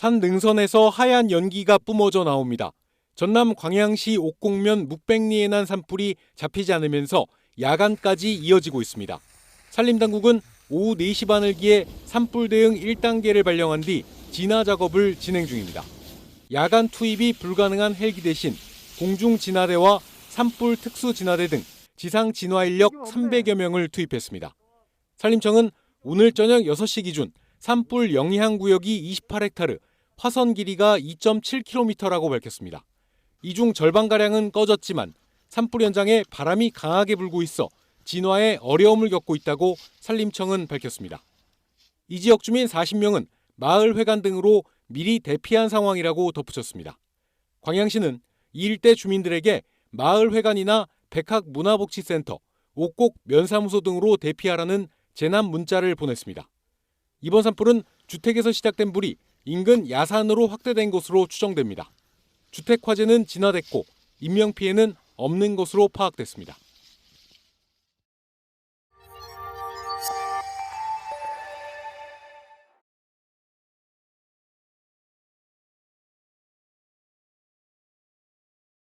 산 능선에서 하얀 연기가 뿜어져 나옵니다. 전남 광양시 옥곡면 묵백리에 난 산불이 잡히지 않으면서 야간까지 이어지고 있습니다. 산림당국은 오후 4시 바늘기에 산불 대응 1단계를 발령한 뒤 진화 작업을 진행 중입니다. 야간 투입이 불가능한 헬기 대신 공중 진화대와 산불 특수 진화대 등 지상 진화 인력 300여 명을 투입했습니다. 산림청은 오늘 저녁 6시 기준 산불 영향 구역이 28헥타르, 화선 길이가 2.7km라고 밝혔습니다. 이 중 절반가량은 꺼졌지만 산불 현장에 바람이 강하게 불고 있어 진화에 어려움을 겪고 있다고 산림청은 밝혔습니다. 이 지역 주민 40명은 마을 회관 등으로 미리 대피한 상황이라고 덧붙였습니다. 광양시는 이 일대 주민들에게 마을 회관이나 백학문화복지센터, 옥곡 면사무소 등으로 대피하라는 재난 문자를 보냈습니다. 이번 산불은 주택에서 시작된 불이 인근 야산으로 확대된 것으로 추정됩니다. 주택 화재는 진화됐고 인명피해는 없는 것으로 파악됐습니다.